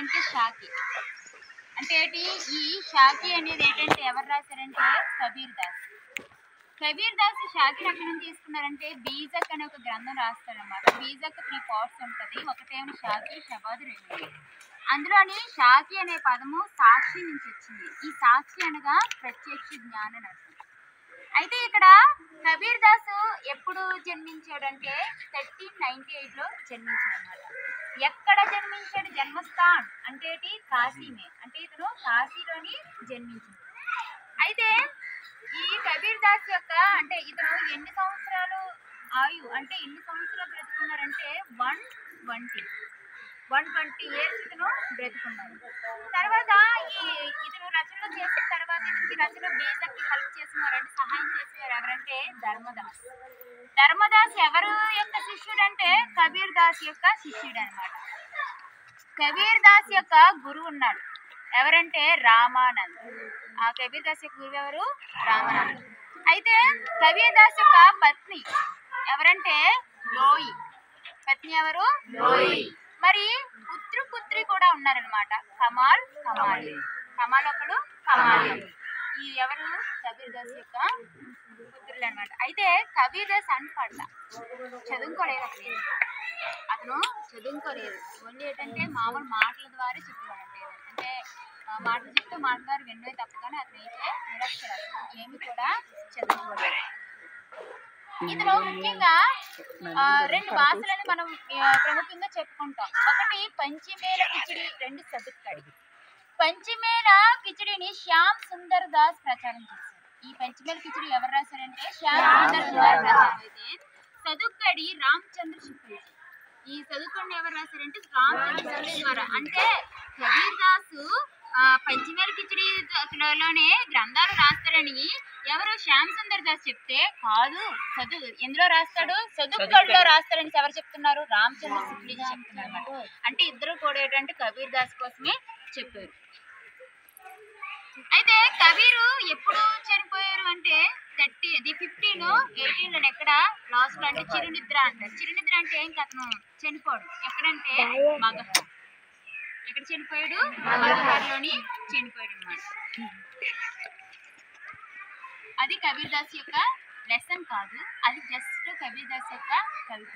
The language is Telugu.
ఏంటంటే షాకి. అంటే ఏంటి ఈ షాకి అనేది ఏంటంటే ఎవరు రాశారంటే కబీర్ దాస్. కబీర్ దాస్ షాకి ఎక్కడి నుంచి తీసుకున్నారంటే బీజక్ అనే ఒక గ్రంథం రాస్తారనమాట. బీజక్ 3 పార్ట్స్ ఉంటుంది. ఒకటేమో షాకి, షబాద్, రెండు. అందులోని షాకి అనే పదము సాక్షి నుంచి వచ్చింది. ఈ సాక్షి అనగా ప్రత్యక్ష జ్ఞానం అర్థం. అయితే ఇక్కడ కబీర్ దాస్ ఎప్పుడు జన్మించాడంటే 1398లో జన్మించాడు అనమాట. ఎక్కడ జన్మించాడు? జన్మస్థాన్ అంటే కాశీమే. అంటే ఇతను కాశీలోని జన్మించాడు. అయితే ఈ కబీర్ దాస్ యొక్క అంటే ఇతను ఎన్ని సంవత్సరాలు ఆయు అంటే ఎన్ని సంవత్సరాలు బ్రతుకున్నారంటే 120 ఇయర్స్ ఇతను బ్రతుకున్నారు. తర్వాత ఇతను రచనలు చేసిన తర్వాత ఇతనికి రచన బీజక్కి హెల్ప్ చేసినారు అంటే సహాయం చేసినారు ఎవరంటే ధర్మదాస్. ధర్మదాస్ ఎవరు యొక్క శిష్యుడు అంటే కబీర్ దాస్ యొక్క శిష్యుడు అనమాట. కబీర్ దాస్ యొక్క గురువు ఉన్నాడు ఎవరంటే రామానంద్. ఆ కబీర్ దాస్ యొక్క గురువు ఎవరు? రామానంద్. అయితే కబీర్ దాస్ యొక్క పత్ని ఎవరంటే లోయి. పత్ని ఎవరు? లోయి. మరి పుత్రి కూడా ఉన్నారనమాట. కమాల్ ఒకడు, కమాలి. ఈ ఎవరు? కబీర్ దాస్ యొక్క పుత్రులు అనమాట. అయితే కబీర్ దాస్ అన్పడ్డ, చదువుకోలేదు. అతను చదువుకోలేదు. ఓన్లీ ఏంటంటే మామూలు మాటల ద్వారా చెప్పేవాడంటే అంటే మాటలు చెప్తూ మాట ద్వారా విన్నవి తప్ప కానీ అతను అయితే నిరక్షరాలు ఏమి కూడా చదువుకోలేదు. ఇందులో ముఖ్యంగా 2 భాషలని మనం ప్రముఖంగా చెప్పుకుంటాం. ఒకటి పంచిమేల కిచిడి, 2 సదుక్కడి. పంచిమేల కిచిడిని శ్యామ్ సుందర్ దాస్ ప్రచారం చేశారు. ఈ పంచిమేల కిచిడి ఎవరు రాశారంటే శ్యామ్ సుందర్ దాస్ ప్రచారం అయితే సదుక్కడి రామచంద్ర శుక్లజీ. ఈ చదువుకొని ఎవరు రాశారంటే రామచంద్ర శుక్లజీ ద్వారా. అంటే కబీర్ దాసు పంచిమేల కిచిడిలోనే గ్రంథాలు రాస్తారని ఎవరు? శ్యామ్ సుందర్ దాస్ చెప్తే కాదు, ఎందులో రాస్తాడు? సదుక్కడిలో రాస్తారని ఎవరు చెప్తున్నారు? రామచంద్ర శుక్లజీ చెప్తున్నారు అన్నమాట. అంటే ఇద్దరు కూడా ఏంటంటే కబీర్ దాస్ కోసమే చెప్పారు. అయితే కబీరు ఎప్పుడు చనిపోయారు అంటే 1518లో ఎక్కడ లాస్ట్ అంటే చిరునిద్ర అంటారు. చిరునిద్ర అంటే ఏం అతను చనిపోడు. ఎక్కడంటే మగహర్. ఎక్కడ చనిపోయాడు? మగహర్లోని చనిపోయాడు అన్నమాట. అది కబీర్ దాస్ యొక్క లెసన్ కాదు, అది జస్ట్ కబీర్ దాస్ యొక్క కవిత.